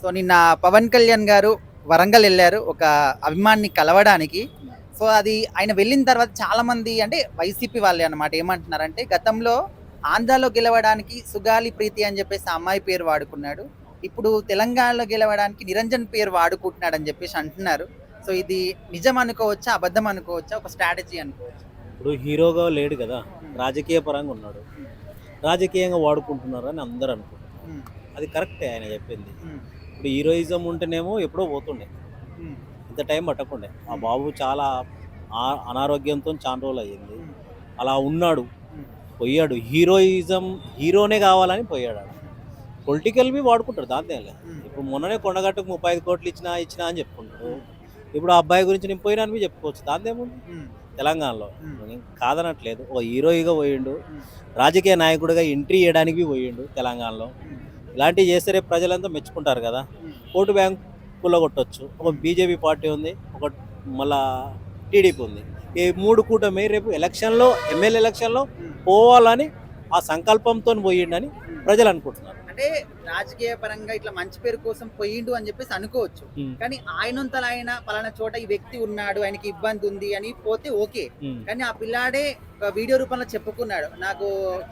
So నిన్న పవన్ కళ్యాణ్ గారు వరంగల్ వెళ్ళారు ఒక అభిమాన్ని కలవడానికి. సో అది ఆయన వెళ్ళిన తర్వాత చాలా మంది అంటే వైసీపీ వాళ్ళే అన్నమాట ఏమంటున్నారంటే గతంలో ఆంధ్రాలో గెలవడానికి సుగాలి ప్రీతి అని చెప్పేసి ఆ అమ్మాయి పేరు వాడుకున్నాడు. ఇప్పుడు తెలంగాణలో గెలవడానికి నిరంజన్ పేరు వాడుకుంటున్నాడు అని చెప్పేసి అంటున్నారు. సో ఇది నిజం అనుకోవచ్చా, అబద్ధం అనుకోవచ్చా, ఒక స్ట్రాటజీ అనుకోవచ్చా? ఇప్పుడు హీరోగా లేడు కదా, రాజకీయ పరంగా ఉన్నాడు. రాజకీయంగా వాడుకుంటున్నారని అందరూ అనుకుంటారు. ఉమ్, అది కరెక్టే ఆయన చెప్పింది. ఉమ్, ఇప్పుడు హీరోయిజం ఉంటేనేమో ఎప్పుడో పోతుండే, ఉమ్, ఇంత టైం పట్టకుండే. ఆ బాబు చాలా అనారోగ్యంతో చాలా రోజులు అయ్యింది. ఉమ్, అలా ఉన్నాడు, ఉమ్, పోయాడు. హీరోయిజం హీరోనే కావాలని పోయాడు. పొలిటికల్వి వాడుకుంటాడు, దాంతో ఏం లేదు. ఉమ్, ఇప్పుడు మొన్ననే కొండగట్టుకు 35 కోట్లు ఇచ్చినా అని చెప్పుకుంటాడు. ఇప్పుడు ఆ అబ్బాయి గురించి నేను పోయినా అని చెప్పుకోవచ్చు, దాంతో ఏముంది. ఉమ్, తెలంగాణలో ఉమ్, నేను కాదనట్లేదు, ఒక హీరోయిగా పోయిండు, ఉమ్, రాజకీయ నాయకుడిగా ఎంట్రీ చేయడానికి పోయిండు తెలంగాణలో. ఉమ్, ఇలాంటివి చేస్తే రేపు ప్రజలంతా మెచ్చుకుంటారు కదా. ఉమ్, ఓటు బ్యాంక్ కొట్టొచ్చు. ఒక బీజేపీ పార్టీ ఉంది, ఒక మళ్ళా టీడీపీ ఉంది. ఈ మూడు కూటమి రేపు ఎలక్షన్లో, ఎమ్మెల్యే ఎలక్షన్లో ఉమ్. పోవాలని ఆ సంకల్పంతో పోయిండని ప్రజలు అనుకుంటున్నారు. అంటే రాజకీయ పరంగా ఇట్లా మంచి పేరు కోసం పోయిండు అని చెప్పేసి అనుకోవచ్చు. ఉమ్, కానీ ఆయనంతలో ఆయన పలానా చోట ఈ వ్యక్తి ఉన్నాడు, ఆయనకి ఇబ్బంది ఉంది అని పోతే ఓకే. ఉమ్. కానీ ఆ పిల్లాడే ఒక వీడియో రూపంలో చెప్పుకున్నాడు, నాకు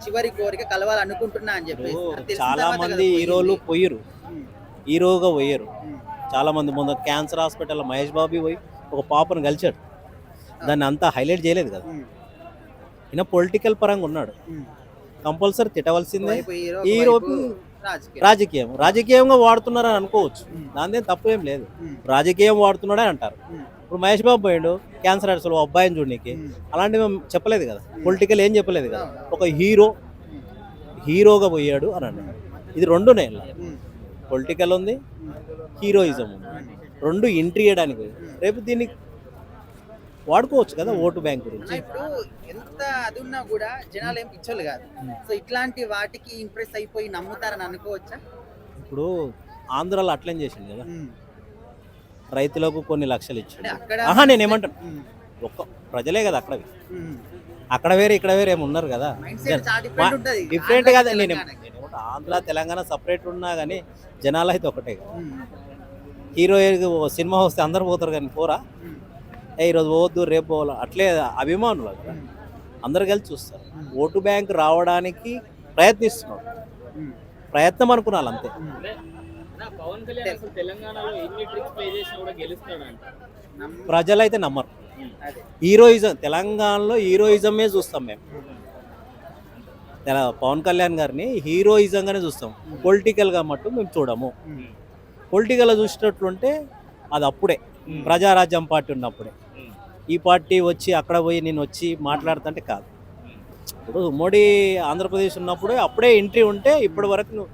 చివరి కోరిక కలవాలనుకుంటున్నా అని చెప్పేసి. ఇప్పుడు అది తెలిసిన చాలా తర్వాత మంది కదా హీరోలు పోయింది. పోయిరు, ఉమ్, హీరోగా పోయారు. ఉమ్, చాలా మంది మొన్న క్యాన్సర్ హాస్పిటల్లో మహేష్ బాబు పోయి ఒక పాపను కలిచాడు, దాన్ని అంతా హైలైట్ చేయలేదు కదా. ఉమ్, ఈయన పొలిటికల్ పరంగా ఉన్నాడు, ఉమ్. కంపల్సరీ తిట్టవలసిందే. ఒకవైపు హీరో, హీరో ఒకవైపు రాజకీయం. రాజకీయంగా వాడుతున్నారని అనుకోవచ్చు, ఉమ్, దాని తప్పు ఏం లేదు. ఉమ్, రాజకీయం వాడుతున్నాడే అంటారు. ఉమ్, ఇప్పుడు మహేష్ బాబు పోయిండు క్యాన్సర్ అసలు అబ్బాయిని చూడనీకి, ఉమ్. అలాంటివి మేము చెప్పలేదు కదా. పొలిటికల్ ఏం చెప్పలేదు కదా. అవును. ఒక హీరో ఉమ్, హీరోగా పోయాడు అని అన్నాడు. ఇది రెండునే, ఉమ్, పొలిటికల్ ఉంది, ఉమ్, హీరోయిజం ఉంది. రెండు ఎంట్రీ చేయడానికి పోయి రేపు దీన్ని వాడుకోవచ్చు కదా ఓటు బ్యాంక్ అన్న గురించి. ఇప్పుడు ఎంత అది ఉన్నా కూడా జనాలు ఏం పిచ్చోళ్ళు కాదు. సో ఇట్లాంటి వాటికి ఇంప్రెస్ అయిపోయి నమ్ముతారని అనుకోవచ్చా? ఇప్పుడు ఆంధ్రాలో అట్లేం చేసిండు కదా, ఉమ్. రైతులకు కొన్ని లక్షలు అంటే ఇచ్చాడు. అక్కడ ఆహా, నేను ఏమంటాను, ఉమ్, ఒక్క ప్రజలే కదా అక్కడ, ఉమ్. అక్కడ వేరే ఇక్కడ వేరే ఏమి ఉన్నారు కదా. మైండ్ సెట్ చాలా డిఫరెంట్ ఉంటది. డిఫరెంట్ ఆంధ్రాకి కాదు. నేను తెలంగాణకి. ఆంధ్ర తెలంగాణ సపరేట్ ఉన్నా కానీ జనాలు అయితే ఒకటే కదా. ఉమ్, హీరో సినిమా వస్తే అందరు పోతారు కానీ పోరా, ఉమ్, ఈరోజు పోవద్దు రేపు పోవాలి, అట్లే అభిమానులు కదా, ఉమ్, అందరు కలిసి చూస్తారు. ఓటు బ్యాంక్ రావడానికి ప్రయత్నిస్తున్నారు, ఉమ్, ప్రయత్నం అనుకున్నాను అంతే. ఉమ్. పవన్ కళ్యాణ్ అసలు తెలంగాణలో ఎన్ని ట్రిక్స్ ప్లే చేసినా కూడా గెలుస్తాడంట. ప్రజలైతే నమ్మరు. అదే. హీరోయిజం, తెలంగాణలో హీరోయిజమే చూస్తాం మేము. ఉమ్, పవన్ కళ్యాణ్ గారిని హీరోయిజంగానే చూస్తాం, పొలిటికల్గా మట్టు మేము చూడము. ఉమ్, పొలిటికల్గా చూసేటట్లుంటే అది అప్పుడే ప్రజారాజ్యం పార్టీ ఉన్నప్పుడే. ఈ పార్టీ వచ్చి అక్కడ పోయి నేను వచ్చి మాట్లాడుతుంటే కాదు. ఇప్పుడు ఉమ్మడి ఆంధ్రప్రదేశ్ ఉన్నప్పుడే అప్పుడే ఎంట్రీ ఉంటే ఇప్పటి వరకు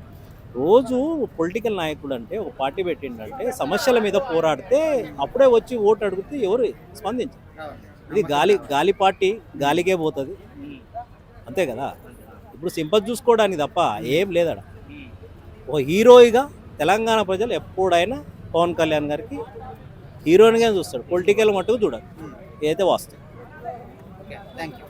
రోజు పొలిటికల్ నాయకుడు అంటే ఒక పార్టీ పెట్టిండంటే సమస్యల మీద పోరాడితే అప్పుడే వచ్చి ఓటు అడిగితే ఎవరు స్పందించారు. అవును. ఇది గాలి పార్టీ గాలికే పోతుంది, అంతే కదా. ఇప్పుడు సింపతి చూసుకోవడానికి తప్ప ఏం లేదడ. ఒక హీరోయిగా తెలంగాణ ప్రజలు ఎప్పుడైనా పవన్ కళ్యాణ్ గారికి హీరోయిన్గా చూస్తాడు, పొలిటికల్ మట్టుకు చూడాలి. ఉమ్. ఏదైతే వాస్తవం. Okay, thank you.